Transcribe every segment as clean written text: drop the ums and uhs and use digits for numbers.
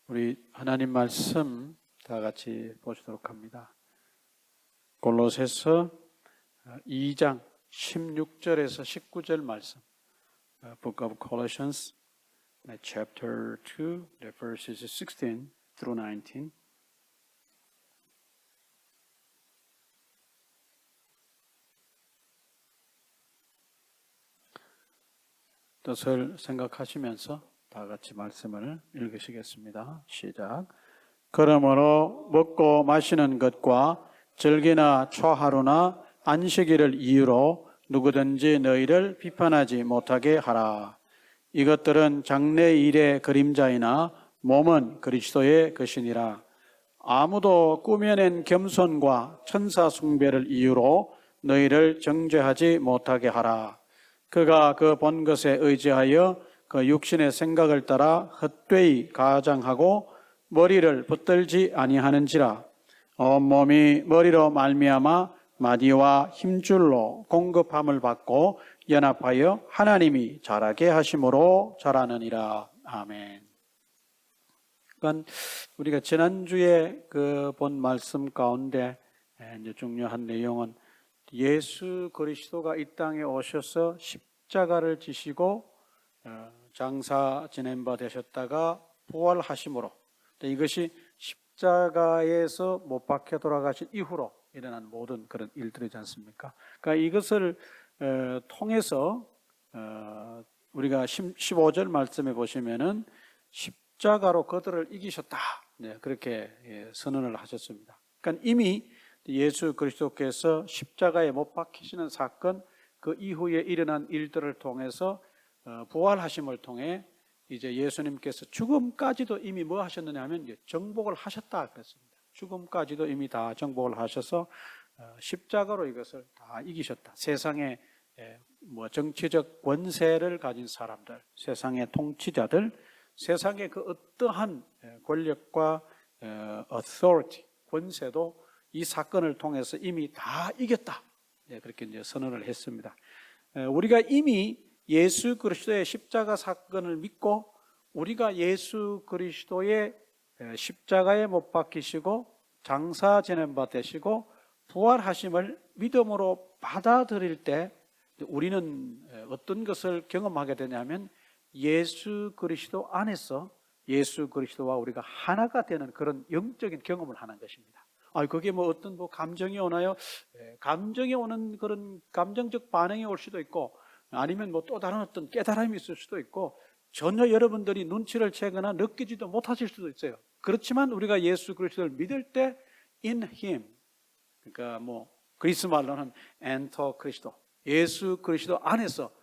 우리 하나님 말씀 다 같이 보시도록 합니다. 골로새서 2장 16절에서 19절 말씀, Book of Colossians, chapter 2, verses 16 through 19. 뜻을 생각하시면서 다 같이 말씀을 읽으시겠습니다. 시작. 그러므로 먹고 마시는 것과 절기나 초하루나 안식일을 이유로 누구든지 너희를 비판하지 못하게 하라. 이것들은 장래일의 그림자이나 몸은 그리스도의 것이니라. 아무도 꾸며낸 겸손과 천사 숭배를 이유로 너희를 정죄하지 못하게 하라. 그가 그 본 것에 의지하여 그 육신의 생각을 따라 헛되이 가장하고 머리를 붙들지 아니하는지라. 온몸이 머리로 말미암아 마디와 힘줄로 공급함을 받고 연합하여 하나님이 자라게 하심으로 자라느니라. 아멘. 그러니까 우리가 지난주에 그 본 말씀 가운데 이제 중요한 내용은 예수 그리스도가 이 땅에 오셔서 십자가를 지시고 장사 지낸 바 되셨다가 부활하심으로, 이것이 십자가에서 못 박혀 돌아가신 이후로 일어난 모든 그런 일들이지 않습니까? 그러니까 이것을 통해서 우리가 15절 말씀에 보시면은 십자가로 그들을 이기셨다, 그렇게 선언을 하셨습니다. 그러니까 이미 예수 그리스도께서 십자가에 못 박히시는 사건, 그 이후에 일어난 일들을 통해서 부활하심을 통해 이제 예수님께서 죽음까지도 이미 뭐 하셨느냐 하면 정복을 하셨다 그랬습니다. 죽음까지도 이미 다 정복을 하셔서 십자가로 이것을 다 이기셨다. 세상의 뭐 정치적 권세를 가진 사람들, 세상의 통치자들, 세상의 그 어떠한 권력과 authority, 권세도 이 사건을 통해서 이미 다 이겼다. 그렇게 이제 선언을 했습니다. 우리가 이미 예수 그리스도의 십자가 사건을 믿고 우리가 예수 그리스도의 십자가에 못 박히시고 장사 지낸 바 되시고 부활하심을 믿음으로 받아들일 때 우리는 어떤 것을 경험하게 되냐면 예수 그리스도 안에서 예수 그리스도와 우리가 하나가 되는 그런 영적인 경험을 하는 것입니다. 그게 뭐 어떤 감정이 오나요? 감정이 오는 그런 감정적 반응이 올 수도 있고, 아니면 뭐 또 다른 어떤 깨달음이 있을 수도 있고, 전혀 여러분들이 눈치를 채거나 느끼지도 못하실 수도 있어요. 그렇지만 우리가 예수 그리스도를 믿을 때 in him, 그러니까 뭐 그리스 말로는 enter 그리스도, 예수 그리스도 안에서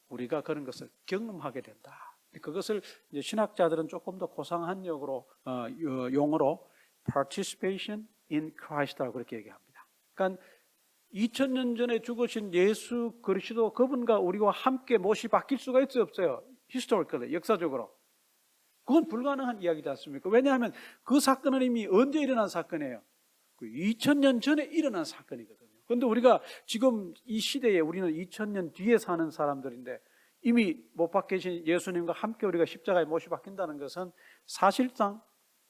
우리가 그런 것을 경험하게 된다. 그것을 이제 신학자들은 조금 더 고상한 용어로 participation in Christ라고 그렇게 얘기합니다. 그러니까 2000년 전에 죽으신 예수 그리스도, 그분과 우리와 함께 못이 바뀔 수가 있어요, 없어요? historically, 역사적으로. 그건 불가능한 이야기지 않습니까? 왜냐하면 그 사건은 이미 언제 일어난 사건이에요? 2000년 전에 일어난 사건이거든요. 그런데 우리가 지금 이 시대에 우리는 2000년 뒤에 사는 사람들인데 이미 못 박히신 예수님과 함께 우리가 십자가에 못이 박힌다는 것은 사실상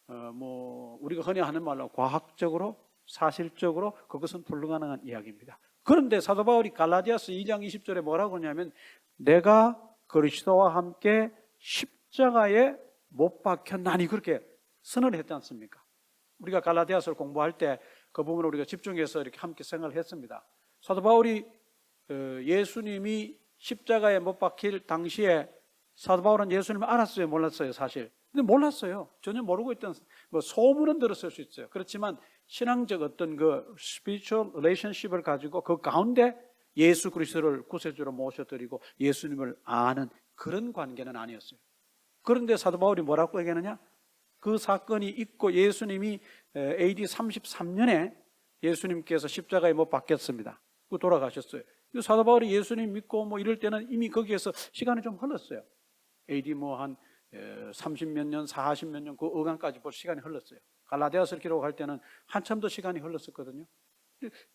우리가 흔히 하는 말로 과학적으로, 사실적으로 그것은 불가능한 이야기입니다. 그런데 사도 바울이 갈라디아서 2장 20절에 뭐라고 하냐면 내가 그리스도와 함께 십자가에 못 박혔나니, 그렇게 선언을 했지 않습니까? 우리가 갈라디아서를 공부할 때 그 부분을 우리가 집중해서 이렇게 함께 생각을 했습니다. 사도 바울이 예수님이 십자가에 못 박힐 당시에 사도 바울은 예수님을 알았어요, 몰랐어요? 사실 근데 몰랐어요. 전혀 모르고 있던, 소문은 들었을 수 있어요. 그렇지만 신앙적 어떤 그 spiritual relationship을 가지고 그 가운데 예수 그리스도를 구세주로 모셔드리고 예수님을 아는 그런 관계는 아니었어요. 그런데 사도 바울이 뭐라고 얘기하느냐? 그 사건이 있고 예수님이 AD 33년에 예수님께서 십자가에 못 박혔습니다. 돌아가셨어요. 사도 바울이 예수님 믿고 이럴 때는 이미 거기에서 시간이 좀 흘렀어요. AD 한 30몇 년, 40몇 년, 그 어간까지 벌써 시간이 흘렀어요. 갈라디아서를 기록할 때는 한참 더 시간이 흘렀었거든요.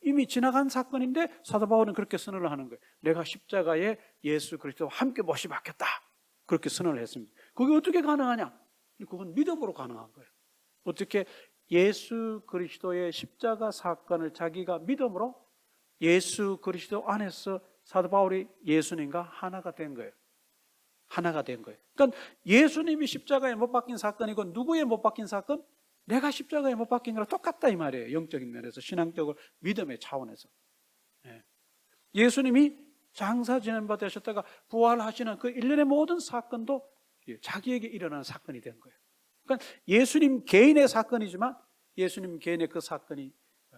이미 지나간 사건인데 사도 바울은 그렇게 선언을 하는 거예요. 내가 십자가에 예수 그리스도와 함께 못이 박혔다. 그렇게 선언을 했습니다. 그게 어떻게 가능하냐? 그건 믿음으로 가능한 거예요. 어떻게? 예수 그리스도의 십자가 사건을 자기가 믿음으로 예수 그리스도 안에서 사도 바울이 예수님과 하나가 된 거예요. 하나가 된 거예요. 그러니까 예수님이 십자가에 못 박힌 사건이고 누구에 못 박힌 사건? 내가 십자가에 못 박힌 거랑 똑같다 이 말이에요. 영적인 면에서, 신앙적으로, 믿음의 차원에서. 예수님이 장사 지낸 바 되셨다가 부활하시는 그 일련의 모든 사건도 자기에게 일어나는 사건이 된 거예요. 그러니까 예수님 개인의 사건이지만 예수님 개인의 그 사건이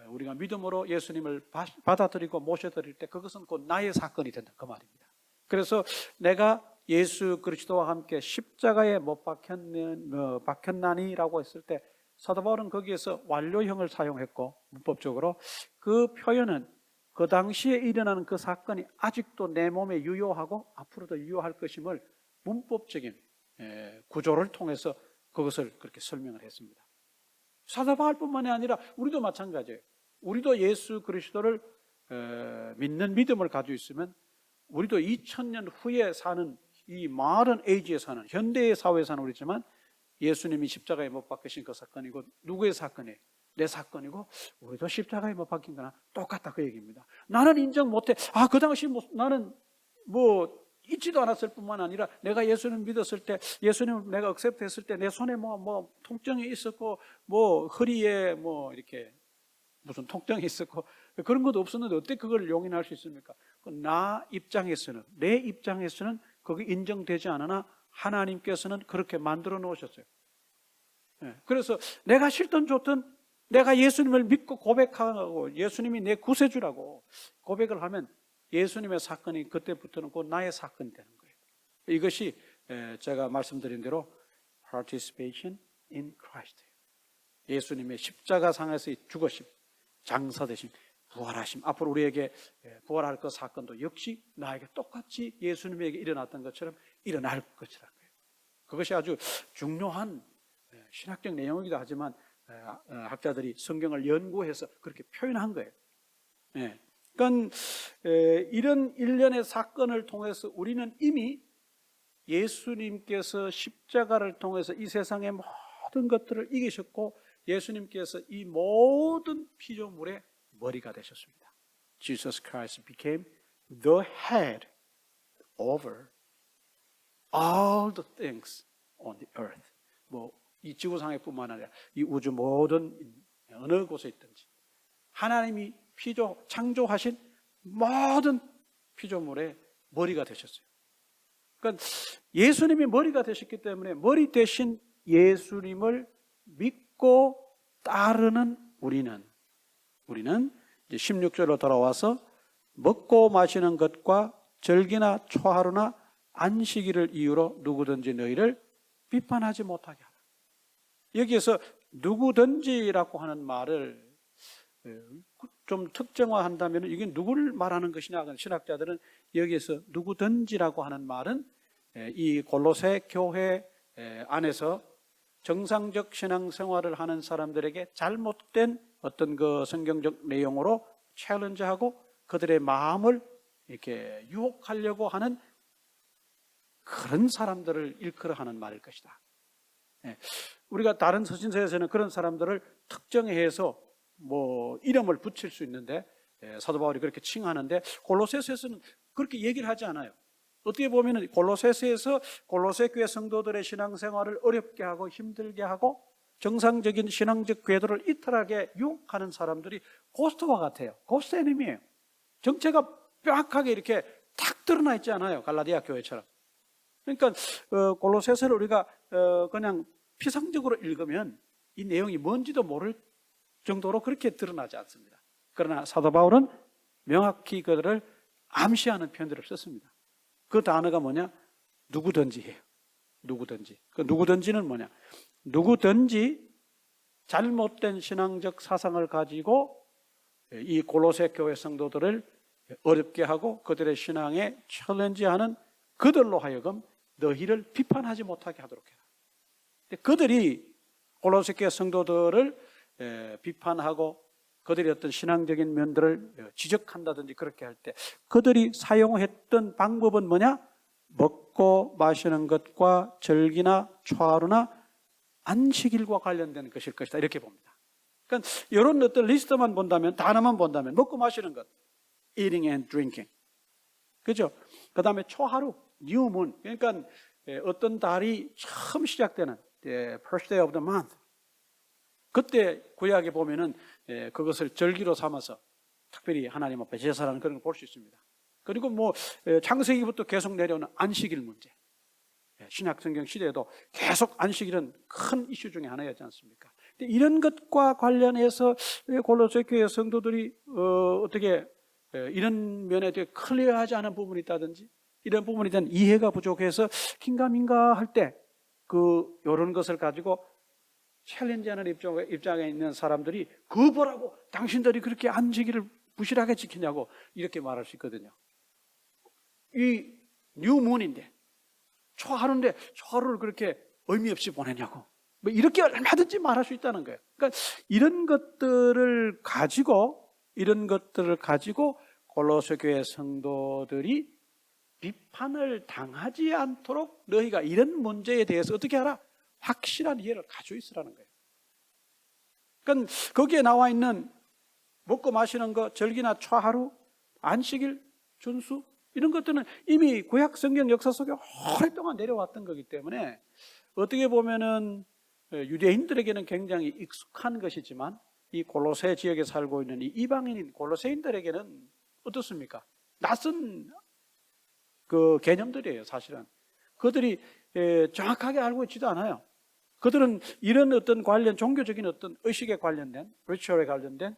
우리가 믿음으로 예수님을 받아들이고 모셔드릴 때 그것은 곧 나의 사건이 된다 그 말입니다. 그래서 내가 예수 그리스도와 함께 십자가에 못 박혔나니라고 했을 때 사도 바울은 거기에서 완료형을 사용했고 문법적으로 그 표현은 그 당시에 일어나는 그 사건이 아직도 내 몸에 유효하고 앞으로도 유효할 것임을 문법적인 구조를 통해서 그것을 그렇게 설명을 했습니다. 사도 바울뿐만이 아니라 우리도 마찬가지예요. 우리도 예수 그리스도를 믿는 믿음을 가지고 있으면 우리도 2000년 후에 사는 이 모던 에이지에 사는 현대의 사회에 사는 우리지만 예수님이 십자가에 못 박히신 그 사건이고 누구의 사건이에요? 내 사건이고 우리도 십자가에 못 박힌 거나 똑같다 그 얘기입니다. 나는 인정 못해. 그 당시 나는 있지도 않았을 뿐만 아니라 내가 예수님 믿었을 때, 예수님을 내가 억셉트 했을 때 내 손에 통증이 있었고 허리에 이렇게 무슨 통증이 있었고 그런 것도 없었는데 어떻게 그걸 용인할 수 있습니까? 내 입장에서는 그게 인정되지 않으나 하나님께서는 그렇게 만들어 놓으셨어요. 그래서 내가 싫든 좋든 내가 예수님을 믿고 고백하고 예수님이 내 구세주라고 고백을 하면 예수님의 사건이 그때부터는 곧 나의 사건이 되는 거예요. 이것이 제가 말씀드린 대로 participation in Christ. 예수님의 십자가상에서의 죽으심, 장사되심, 부활하심. 앞으로 우리에게 부활할 그 사건도 역시 나에게 똑같이 예수님에게 일어났던 것처럼 일어날 것이라는 거예요. 그것이 아주 중요한 신학적 내용이기도 하지만 학자들이 성경을 연구해서 그렇게 표현한 거예요. 그러니까 이런 일련의 사건을 통해서 우리는 이미 예수님께서 십자가를 통해서 이 세상의 모든 것들을 이기셨고 예수님께서 이 모든 피조물의 머리가 되셨습니다. Jesus Christ became the head over all the things on the earth. 이 지구상에 뿐만 아니라 이 우주 모든 어느 곳에 있든지 하나님이 창조하신 모든 피조물의 머리가 되셨어요. 그러니까 예수님이 머리가 되셨기 때문에 머리 대신 예수님을 믿고 따르는 우리는 이제 16절로 돌아와서 먹고 마시는 것과 절기나 초하루나 안식일을 이유로 누구든지 너희를 비판하지 못하게 하라. 여기에서 누구든지라고 하는 말을 좀 특정화한다면 이게 누구를 말하는 것이냐? 신학자들은 여기에서 누구든지라고 하는 말은 이 골로새 교회 안에서 정상적 신앙생활을 하는 사람들에게 잘못된 어떤 그 성경적 내용으로 챌린지하고 그들의 마음을 이렇게 유혹하려고 하는 그런 사람들을 일컬어 하는 말일 것이다. 우리가 다른 서신서에서는 그런 사람들을 특정해서 이름을 붙일 수 있는데 사도 바울이 그렇게 칭하는데 골로새서에서는 그렇게 얘기를 하지 않아요. 어떻게 보면 골로새서에서 골로새 교회 성도들의 신앙생활을 어렵게 하고 힘들게 하고 정상적인 신앙적 궤도를 이탈하게 유혹하는 사람들이 고스트와 같아요. 고스트 애니미예요. 정체가 뾰족하게 이렇게 탁 드러나 있지 않아요. 갈라디아 교회처럼. 그러니까 골로새서를 우리가 그냥 피상적으로 읽으면 이 내용이 뭔지도 모를 정도로 그렇게 드러나지 않습니다. 그러나 사도 바울은 명확히 그들을 암시하는 표현들을 썼습니다. 그 단어가 뭐냐? 누구든지예요. 누구든지. 그 누구든지는 뭐냐? 누구든지 잘못된 신앙적 사상을 가지고 이 골로새 교회 성도들을 어렵게 하고 그들의 신앙에 챌린지하는 그들로 하여금 너희를 비판하지 못하게 하도록 해라. 그들이 골로새 교회 성도들을 비판하고 그들의 어떤 신앙적인 면들을 지적한다든지 그렇게 할 때 그들이 사용했던 방법은 뭐냐? 먹고 마시는 것과 절기나 초하루나 안식일과 관련된 것일 것이다, 이렇게 봅니다. 그러니까 이런 어떤 리스트만 본다면, 단어만 본다면 먹고 마시는 것, eating and drinking, 그죠? 그 다음에 초하루, new moon, 그러니까 어떤 달이 처음 시작되는 first day of the month, 그때 구약에 보면은 그것을 절기로 삼아서 특별히 하나님 앞에 제사라는 그런 걸 볼 수 있습니다. 그리고 뭐 창세기부터 계속 내려오는 안식일 문제, 신약 성경 시대에도 계속 안식일은 큰 이슈 중에 하나였지 않습니까? 근데 이런 것과 관련해서 골로새 교회 성도들이 어떻게 이런 면에 되게 클리어하지 않은 부분이 있다든지, 이런 부분에 대한 이해가 부족해서 긴가민가 할 때 이런 것을 가지고 챌린지하는 입장에 있는 사람들이 그거 보라고 당신들이 그렇게 안식일을 부실하게 지키냐고 이렇게 말할 수 있거든요. 이 뉴문인데 초하루인데 초하루를 그렇게 의미 없이 보내냐고, 뭐 이렇게 얼마든지 말할 수 있다는 거예요. 그러니까 이런 것들을 가지고 골로새 교회 성도들이 비판을 당하지 않도록 너희가 이런 문제에 대해서 어떻게 하라? 확실한 이해를 가지고 있으라는 거예요. 그러니까 거기에 나와 있는 먹고 마시는 거, 절기나 초하루, 안식일, 준수, 이런 것들은 이미 구약 성경 역사 속에 오랫동안 내려왔던 거기 때문에 어떻게 보면은 유대인들에게는 굉장히 익숙한 것이지만 이 골로새 지역에 살고 있는 이 이방인인 골로새인들에게는 어떻습니까? 낯선 그 개념들이에요, 사실은. 그들이 정확하게 알고 있지도 않아요. 그들은 이런 어떤 관련, 종교적인 어떤 의식에 관련된, 리추얼에 관련된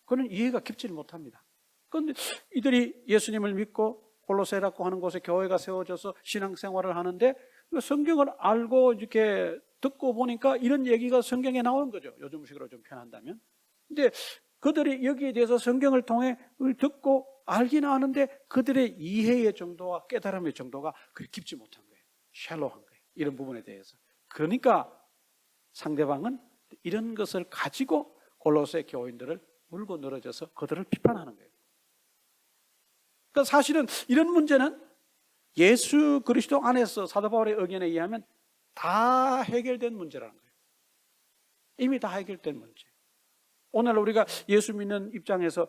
그런 이해가 깊지를 못합니다. 그런데 이들이 예수님을 믿고 골로새라고 하는 곳에 교회가 세워져서 신앙생활을 하는데 성경을 알고 이렇게 듣고 보니까 이런 얘기가 성경에 나오는 거죠. 요즘식으로 좀 표현한다면. 근데 그들이 여기에 대해서 성경을 통해 듣고 알긴 아는데 그들의 이해의 정도와 깨달음의 정도가 그렇게 깊지 못한 거예요. 샬로한 거예요. 이런 부분에 대해서. 그러니까 상대방은 이런 것을 가지고 골로새 교인들을 물고 늘어져서 그들을 비판하는 거예요. 그러니까 사실은 이런 문제는 예수 그리스도 안에서 사도 바울의 의견에 의하면 다 해결된 문제라는 거예요. 이미 다 해결된 문제. 오늘 우리가 예수 믿는 입장에서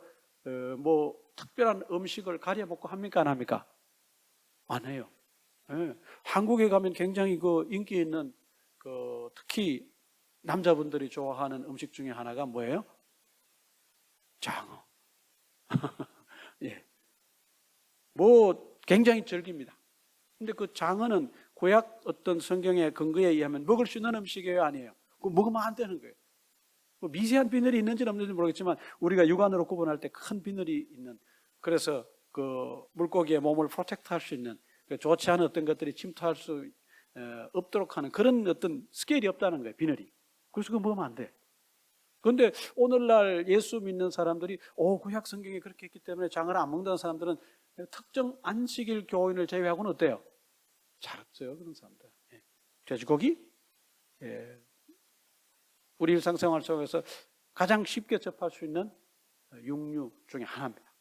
뭐 특별한 음식을 가려 먹고 합니까, 안 합니까? 안 해요. 네. 한국에 가면 굉장히 그 인기 있는 특히 남자분들이 좋아하는 음식 중에 하나가 뭐예요? 장어. 예. 뭐 굉장히 절깁니다. 근데 그 장어는 구약 어떤 성경의 근거에 의하면 먹을 수 있는 음식이에요, 아니에요? 그거 먹으면 안 되는 거예요. 뭐 미세한 비늘이 있는지는 없는지 모르겠지만 우리가 육안으로 구분할 때 큰 비늘이 있는, 그래서 그 물고기의 몸을 프로텍트 할 수 있는, 좋지 않은 어떤 것들이 침투할 수 없도록 하는 그런 어떤 스케일이 없다는 거예요, 비늘이. 그래서 그거 먹으면 안 돼. 그런데 오늘날 예수 믿는 사람들이 구약 성경이 그렇게 했기 때문에 장어를 안 먹는 사람들은 특정 안식일 교인을 제외하고는 어때요? 잘 없어요, 그런 사람들. 돼지고기, 우리 일상생활 속에서 가장 쉽게 접할 수 있는 육류 중에 하나입니다.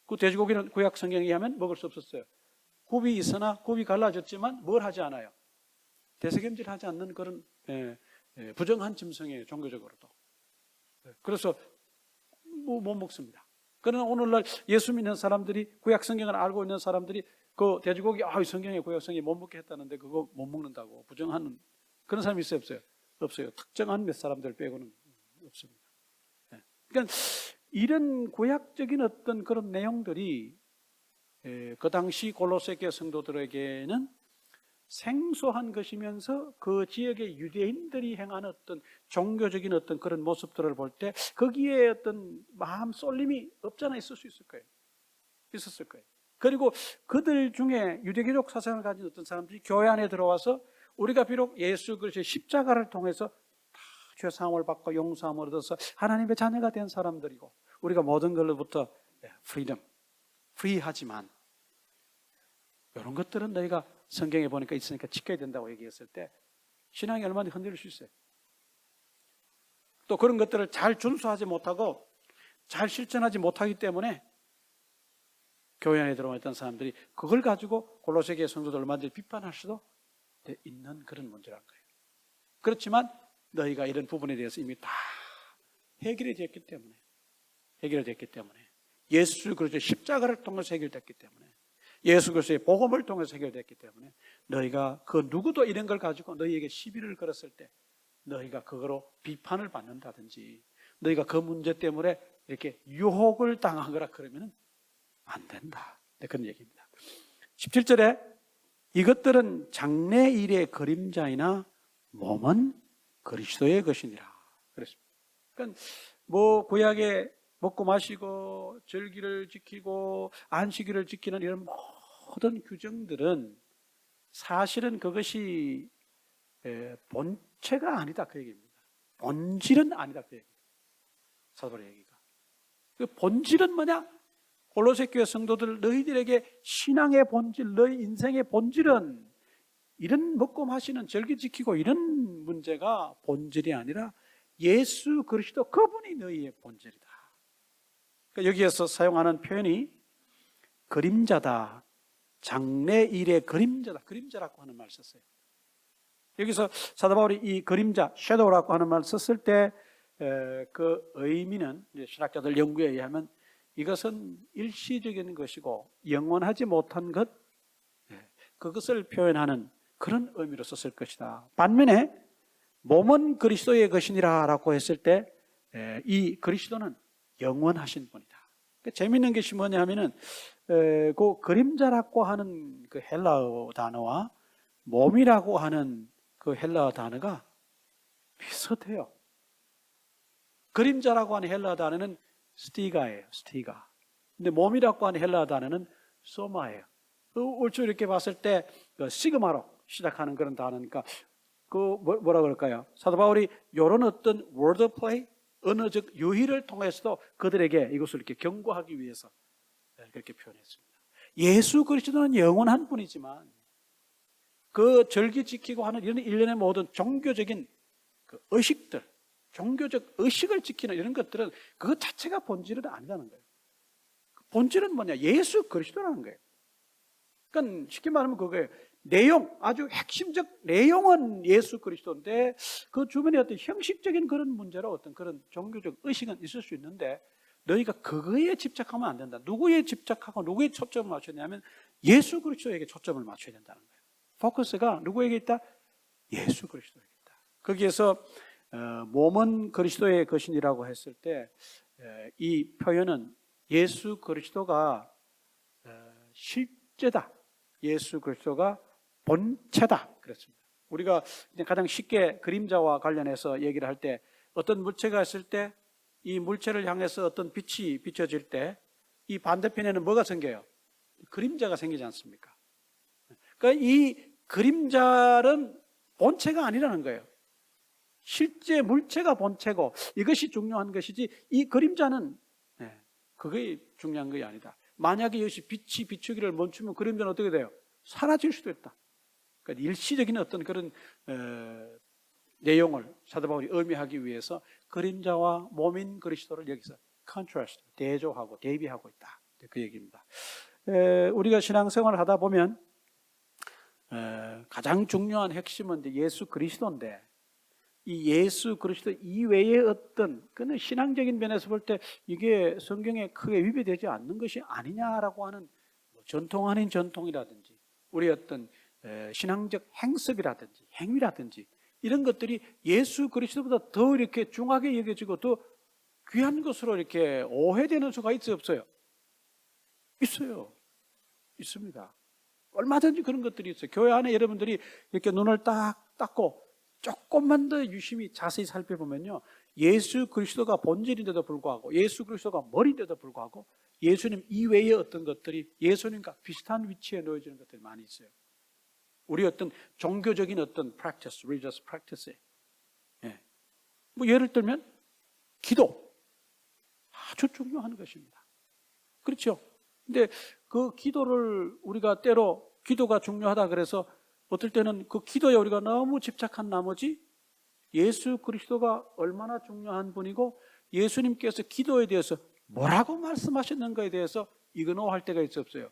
그 돼지고기는 구약 성경에 의하면 먹을 수 없었어요. 굽이 있으나 굽이 갈라졌지만 뭘 하지 않아요? 대세겜질하지 않는 그런 부정한 짐승이에요, 종교적으로도. 그래서 못 먹습니다. 그러나 오늘날 예수 믿는 사람들이, 구약 성경을 알고 있는 사람들이 그 돼지고기, 성경에 구약 성경이 못 먹게 했다는데 그거 못 먹는다고 부정하는 그런 사람이 있어요, 없어요? 없어요. 특정한 몇 사람들 빼고는 없습니다. 그러니까 이런 구약적인 어떤 그런 내용들이 그 당시 골로새 교회 성도들에게는 생소한 것이면서 그 지역의 유대인들이 행하는 어떤 종교적인 어떤 그런 모습들을 볼 때 거기에 어떤 마음 쏠림이 없잖아 있을 수 있을 거예요. 있었을 거예요. 그리고 그들 중에 유대교적 사상을 가진 어떤 사람들이 교회 안에 들어와서 우리가 비록 예수 그리스도의 십자가를 통해서 다 죄사함을 받고 용서함을 얻어서 하나님의 자녀가 된 사람들이고 우리가 모든 걸로부터 프리하지만 이런 것들은 너희가 성경에 보니까 있으니까 지켜야 된다고 얘기했을 때 신앙이 얼마나 흔들릴 수 있어요. 또 그런 것들을 잘 준수하지 못하고 잘 실천하지 못하기 때문에 교회 안에 들어왔던 사람들이 그걸 가지고 골로새 교회 성도들 얼마든지 비판할 수도 있는 그런 문제란 거예요. 그렇지만 너희가 이런 부분에 대해서 이미 다 해결해졌기 때문에 예수 그리스도의 십자가를 통해서 해결됐기 때문에 예수 그리스도의 복음을 통해서 해결됐기 때문에 너희가 그 누구도 이런 걸 가지고 너희에게 시비를 걸었을 때 너희가 그거로 비판을 받는다든지 너희가 그 문제 때문에 이렇게 유혹을 당하거나 그러면 안 된다. 네, 그런 얘기입니다. 17절에 이것들은 장래 일의 그림자이나 몸은 그리스도의 것이니라 그랬습니다. 그러니까 뭐 구약에 먹고 마시고 절기를 지키고 안식일을 지키는 이런 모든 규정들은 사실은 그것이 본체가 아니다 그 얘기입니다. 본질은 아니다 그 얘기입니다. 사도 바울의 얘기가. 그 본질은 뭐냐? 골로새 교회 성도들 너희들에게 신앙의 본질, 너희 인생의 본질은 이런 먹고 마시는 절기 지키고 이런 문제가 본질이 아니라 예수 그리스도 그분이 너희의 본질이다. 그러니까 여기에서 사용하는 표현이 그림자다. 장래 일의 그림자다. 그림자라고 하는 말을 썼어요. 여기서 사도 바울이 이 그림자, shadow라고 하는 말을 썼을 때 그 의미는 신학자들 연구에 의하면 이것은 일시적인 것이고 영원하지 못한 것, 그것을 표현하는 그런 의미로 썼을 것이다. 반면에 몸은 그리스도의 것이니라 라고 했을 때 이 그리스도는 영원하신 분이다. 재미있는 것이 뭐냐면은 그 그림자라고 하는 그 헬라어 단어와 몸이라고 하는 그 헬라어 단어가 비슷해요. 그림자라고 하는 헬라어 단어는 스티가예요. 스티가. 근데 몸이라고 하는 헬라어 단어는 소마예요. 얼추 이렇게 봤을 때 시그마로 시작하는 그런 단어니까 그 뭐라 그럴까요? 사도 바울이 이런 어떤 워드 플레이, 언어적 유희를 통해서도 그들에게 이것을 이렇게 경고하기 위해서 그렇게 표현했습니다. 예수 그리스도는 영원한 분이지만 그 절기 지키고 하는 이런 일련의 모든 종교적인 그 의식들, 종교적 의식을 지키는 이런 것들은 그것 자체가 본질은 아니라는 거예요. 본질은 뭐냐? 예수 그리스도라는 거예요. 그러니까 쉽게 말하면 그거예요. 내용, 아주 핵심적 내용은 예수 그리스도인데 그 주변에 어떤 형식적인 그런 문제로 어떤 그런 종교적 의식은 있을 수 있는데 너희가 그거에 집착하면 안 된다. 누구에 집착하고 누구에 초점을 맞춰야 되냐면 예수 그리스도에게 초점을 맞춰야 된다는 거예요. 포커스가 누구에게 있다? 예수 그리스도에게 있다. 거기에서 몸은 그리스도의 것이니라고 했을 때 이 표현은 예수 그리스도가 실제다. 예수 그리스도가 본체다. 그렇습니다. 우리가 가장 쉽게 그림자와 관련해서 얘기를 할 때 어떤 물체가 있을 때 이 물체를 향해서 어떤 빛이 비춰질 때 이 반대편에는 뭐가 생겨요? 그림자가 생기지 않습니까? 그러니까 이 그림자는 본체가 아니라는 거예요. 실제 물체가 본체고 이것이 중요한 것이지 이 그림자는 그게 중요한 것이 아니다. 만약에 이것이 빛이 비추기를 멈추면 그림자는 어떻게 돼요? 사라질 수도 있다. 그러니까 일시적인 어떤 그런 내용을 사도 바울이 의미하기 위해서 그림자와 몸인 그리스도를 여기서 컨트라스트, 대조하고 대비하고 있다. 그 얘기입니다. 우리가 신앙생활을 하다 보면 가장 중요한 핵심은 예수 그리스도인데 이 예수 그리스도 이외의 어떤 그는 신앙적인 면에서 볼 때 이게 성경에 크게 위배되지 않는 것이 아니냐라고 하는 전통 아닌 전통이라든지 우리 어떤 신앙적 행습이라든지 행위라든지 이런 것들이 예수 그리스도보다 더 이렇게 중하게 여겨지고 더 귀한 것으로 이렇게 오해되는 수가 있어요, 없어요? 있어요. 있습니다. 얼마든지 그런 것들이 있어요. 교회 안에 여러분들이 이렇게 눈을 딱 닦고 조금만 더 유심히 자세히 살펴보면요. 예수 그리스도가 본질인데도 불구하고 예수 그리스도가 머리인데도 불구하고 예수님 이외의 어떤 것들이 예수님과 비슷한 위치에 놓여지는 것들이 많이 있어요. 우리 어떤 종교적인 어떤 practice, religious practice. 뭐 예를 들면 기도. 아주 중요한 것입니다. 그렇죠? 근데 그 기도를 우리가 때로 기도가 중요하다 그래서 어떨 때는 그 기도에 우리가 너무 집착한 나머지 예수 그리스도가 얼마나 중요한 분이고 예수님께서 기도에 대해서 뭐라고 말씀하셨는가에 대해서 이그노할 때가 있어 없어요?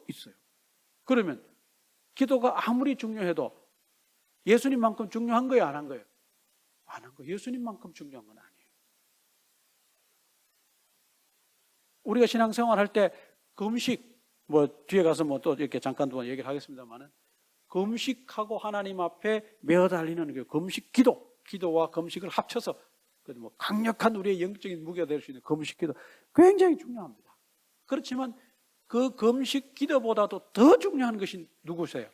있어요. 그러면 기도가 아무리 중요해도 예수님만큼 중요한 거예요, 안 한 거예요? 안 한 거. 예수님만큼 중요한 건 아니에요. 우리가 신앙생활 할 때 금식, 뒤에 가서 또 이렇게 잠깐 또 얘기를 하겠습니다만은, 금식하고 하나님 앞에 매어 달리는 그 금식 기도와 금식을 합쳐서 강력한 우리의 영적인 무기가 될 수 있는 금식 기도 굉장히 중요합니다. 그렇지만 그 금식 기도보다도 더 중요한 것이 누구세요?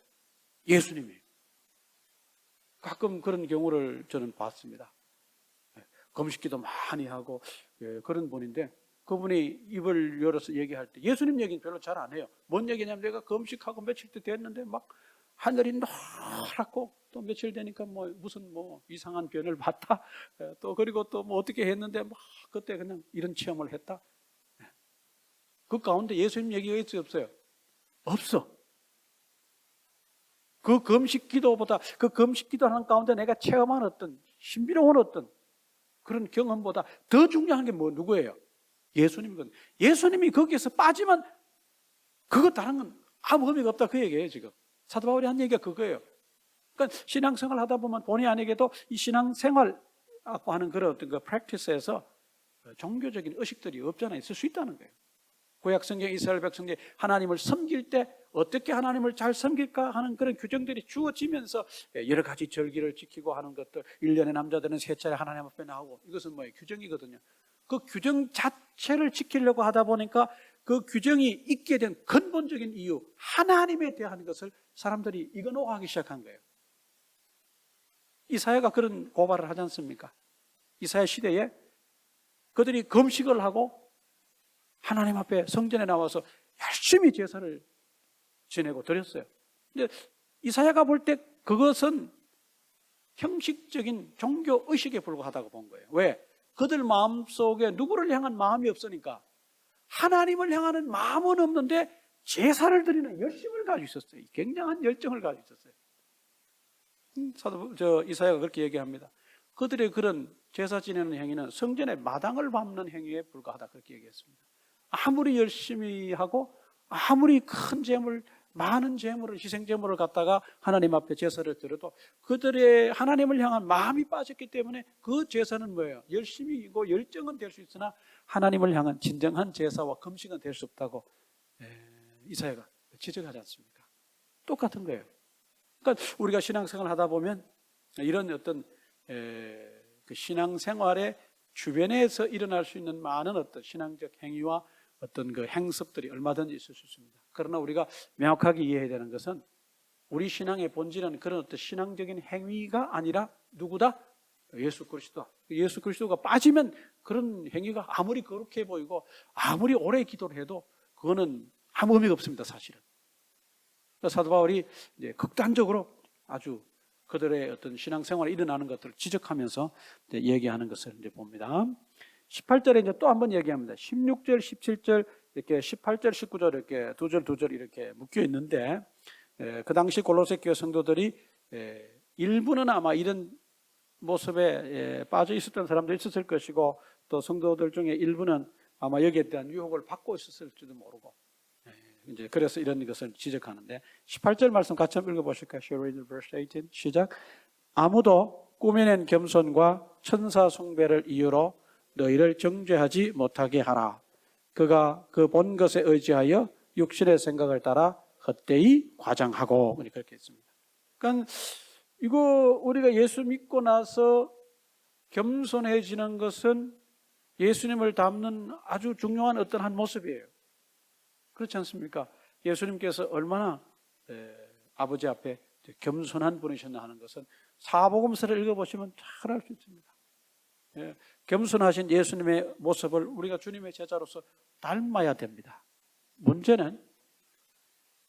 예수님이에요. 가끔 그런 경우를 저는 봤습니다. 금식 기도 많이 하고 그런 분인데, 그분이 입을 열어서 얘기할 때 예수님 얘기는 별로 잘 안 해요. 뭔 얘기냐면, 내가 금식하고 며칠 때 됐는데 막 하늘이 노랗고 또 며칠 되니까 무슨 이상한 변을 봤다. 또 그리고 또 어떻게 했는데 막 그때 그냥 이런 체험을 했다. 그 가운데 예수님 얘기가 있어요, 없어요? 없어. 그 금식 기도보다, 그 금식 기도하는 가운데 내가 체험한 어떤 신비로운 어떤 그런 경험보다 더 중요한 게 누구예요? 예수님이거든요. 예수님이 거기에서 빠지면 그거 다른 건 아무 의미가 없다, 그 얘기예요. 지금 사도 바울이 한 얘기가 그거예요. 그러니까 신앙생활 하다 보면 본의 아니게도 이 신앙생활 하는 그런 어떤 그 프랙티스에서 종교적인 의식들이 없잖아요. 있을 수 있다는 거예요. 구약성경 이스라엘 백성들이 하나님을 섬길 때 어떻게 하나님을 잘 섬길까 하는 그런 규정들이 주어지면서 여러 가지 절기를 지키고 하는 것들, 1년에 남자들은 3차례 하나님 앞에 나오고, 이것은 규정이거든요. 그 규정 자체를 지키려고 하다 보니까 그 규정이 있게 된 근본적인 이유, 하나님에 대한 것을 사람들이 이거노하기 시작한 거예요. 이사야가 그런 고발을 하지 않습니까? 이사야 시대에 그들이 금식을 하고 하나님 앞에 성전에 나와서 열심히 제사를 지내고 드렸어요. 근데 이사야가 볼 때 그것은 형식적인 종교 의식에 불과하다고 본 거예요. 왜? 그들 마음속에 누구를 향한 마음이 없으니까. 하나님을 향하는 마음은 없는데 제사를 드리는 열심을 가지고 있었어요. 굉장한 열정을 가지고 있었어요. 이사야가 그렇게 얘기합니다. 그들의 그런 제사 지내는 행위는 성전의 마당을 밟는 행위에 불과하다, 그렇게 얘기했습니다. 아무리 열심히 하고 아무리 큰 재물, 많은 재물을, 희생 재물을 갖다가 하나님 앞에 제사를 드려도 그들의 하나님을 향한 마음이 빠졌기 때문에 그 제사는 뭐예요? 열심히고 열정은 될 수 있으나 하나님을 향한 진정한 제사와 금식은 될 수 없다고 이사야가 지적하지 않습니까? 똑같은 거예요. 그러니까 우리가 신앙생활을 하다 보면 이런 어떤 그 신앙생활의 주변에서 일어날 수 있는 많은 어떤 신앙적 행위와 어떤 그 행습들이 얼마든지 있을 수 있습니다. 그러나 우리가 명확하게 이해해야 되는 것은 우리 신앙의 본질은 그런 어떤 신앙적인 행위가 아니라 누구다? 예수 그리스도. 예수 그리스도가 빠지면 그런 행위가 아무리 거룩해 보이고 아무리 오래 기도를 해도 그거는 아무 의미가 없습니다, 사실은. 사도 바울이 이제 극단적으로 아주 그들의 어떤 신앙생활에 일어나는 것들을 지적하면서 얘기하는 것을 이제 봅니다. 18절에 이제 또 한 번 얘기합니다. 16절, 17절, 이렇게 18절, 19절 이렇게 두 절 이렇게 묶여 있는데, 그 당시 골로새 교회 성도들이 일부는 아마 이런 모습에 빠져 있었던 사람도 있었을 것이고, 또 성도들 중에 일부는 아마 여기에 대한 유혹을 받고 있었을지도 모르고, 이제 그래서 이런 것을 지적하는데, 18절 말씀 같이 한번 읽어보실까요? Shall we read verse 18? 시작. 아무도 꾸며낸 겸손과 천사 숭배를 이유로 너희를 정죄하지 못하게 하라. 그가 그 본 것에 의지하여 육신의 생각을 따라 헛되이 과장하고, 그렇게 했습니다. 그러니까 이거 우리가 예수 믿고 나서 겸손해지는 것은 예수님을 닮는 아주 중요한 어떤 한 모습이에요. 그렇지 않습니까? 예수님께서 얼마나 아버지 앞에 겸손한 분이셨나 하는 것은 사복음서를 읽어보시면 잘 알 수 있습니다. 겸손하신 예수님의 모습을 우리가 주님의 제자로서 닮아야 됩니다. 문제는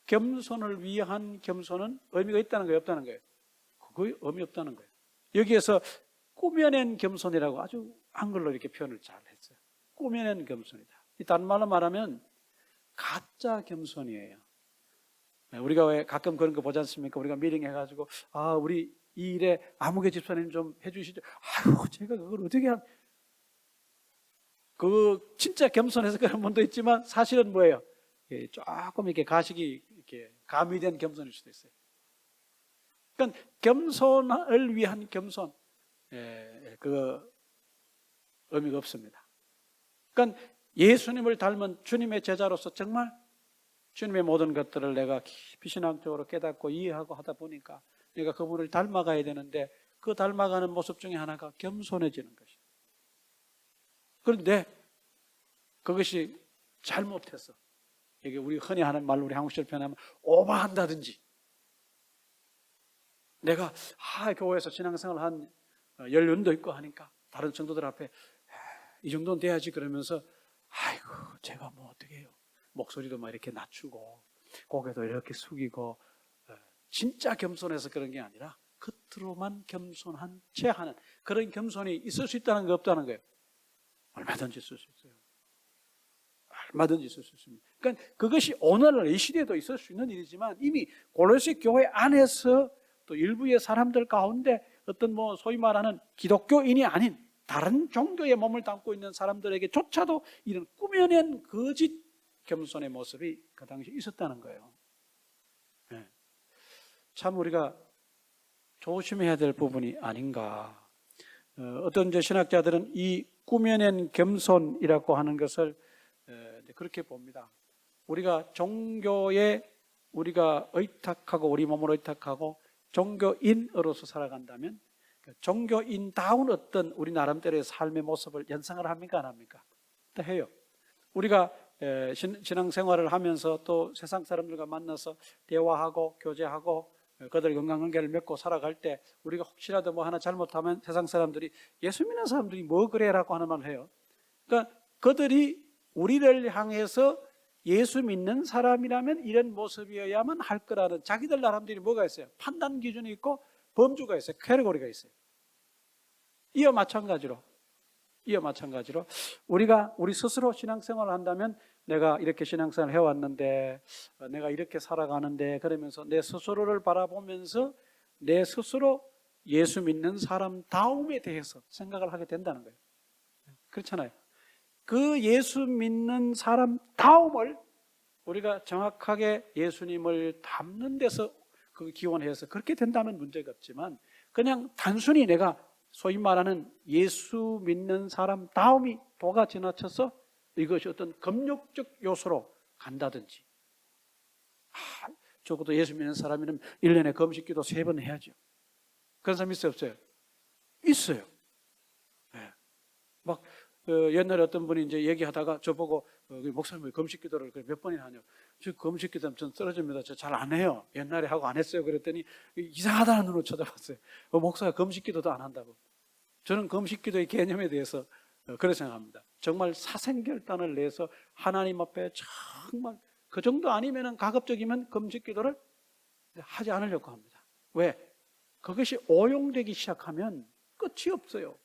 겸손을 위한 겸손은 의미가 있다는 거예요, 없다는 거예요? 그거의 의미 없다는 거예요. 여기에서 꾸며낸 겸손이라고 아주 한글로 이렇게 표현을 잘 했어요. 꾸며낸 겸손이다. 이 다른 말로 말하면 가짜 겸손이에요. 우리가 왜 가끔 그런 거 보지 않습니까? 우리가 미팅 해가지고, 우리 이 일에 아무개 집사님 좀 해주시죠. 제가 그걸 어떻게 진짜 겸손해서 그런 분도 있지만 사실은 뭐예요? 조금 이렇게 가식이 이렇게 가미된 겸손일 수도 있어요. 그러니까 겸손을 위한 겸손, 그 의미가 없습니다. 그러니까 예수님을 닮은 주님의 제자로서 정말 주님의 모든 것들을 내가 깊이 신앙적으로 깨닫고 이해하고 하다 보니까 내가 그분을 닮아가야 되는데 그 닮아가는 모습 중에 하나가 겸손해지는 것이에요. 그런데 그것이 잘못해서 이게 우리 흔히 하는 말로 우리 한국식으로 표현하면 오버한다든지 내가 교회에서 신앙생활 한 연륜도 있고 하니까 다른 성도들 앞에 이 정도는 돼야지 그러면서 아이고 제가 뭐 어떻게 해요. 목소리도 막 이렇게 낮추고 고개도 이렇게 숙이고 진짜 겸손해서 그런 게 아니라 겉으로만 겸손한 채 하는 그런 겸손이 있을 수 있다는 거 없다는 거예요. 얼마든지 있을 수 있어요. 얼마든지 있을 수 있습니다. 그러니까 그것이 오늘날 이 시대에도 있을 수 있는 일이지만 이미 골로새 교회 안에서 또 일부의 사람들 가운데 어떤 뭐 소위 말하는 기독교인이 아닌 다른 종교의 몸을 담고 있는 사람들에게조차도 이런 꾸며낸 거짓 겸손의 모습이 그 당시에 있었다는 거예요. 네. 참 우리가 조심해야 될 부분이 아닌가. 어떤 신학자들은 이 꾸며낸 겸손이라고 하는 것을 그렇게 봅니다. 우리가 종교에 우리가 의탁하고 우리 몸을 의탁하고 종교인으로서 살아간다면 종교인다운 어떤 우리 나름대로의 삶의 모습을 연상을 합니까 안 합니까? 또 해요. 우리가 신앙생활을 하면서 또 세상 사람들과 만나서 대화하고 교제하고 그들 건강관계를 맺고 살아갈 때 우리가 혹시라도 뭐 하나 잘못하면 세상 사람들이 예수 믿는 사람들이 뭐 그래라고 하는 말을 해요. 그러니까 그들이 우리를 향해서 예수 믿는 사람이라면 이런 모습이어야만 할 거라는 자기들 나름대로 뭐가 있어요? 판단 기준이 있고 범주가 있어요. 카테고리가 있어요. 이와 마찬가지로 우리가 우리 스스로 신앙생활을 한다면 내가 이렇게 신앙생활을 해왔는데 내가 이렇게 살아가는데 그러면서 내 스스로를 바라보면서 내 스스로 예수 믿는 사람다움에 대해서 생각을 하게 된다는 거예요. 그렇잖아요. 그 예수 믿는 사람다움을 우리가 정확하게 예수님을 닮는 데서 그 기원해서 그렇게 된다면 문제가 없지만 그냥 단순히 내가 소위 말하는 예수 믿는 사람다움이 도가 지나쳐서 이것이 어떤 금욕적 요소로 간다든지 적어도 예수 믿는 사람이면 1년에 금식기도 3번 해야죠. 그런 사람 있어요 없어요? 있어요. 네. 막 옛날에 어떤 분이 이제 얘기하다가 저보고 목사님 금식기도를 몇 번이나 하냐고. 저 금식기도는 전 쓰러집니다. 저 잘 안 해요. 옛날에 하고 안 했어요. 그랬더니 이상하다는 눈으로 쳐다봤어요. 목사가 금식기도도 안 한다고. 저는 금식기도의 개념에 대해서 그렇게 생각합니다. 정말 사생결단을 내서 하나님 앞에 정말 그 정도 아니면 가급적이면 금식기도를 하지 않으려고 합니다. 왜? 그것이 오용되기 시작하면 끝이 없어요.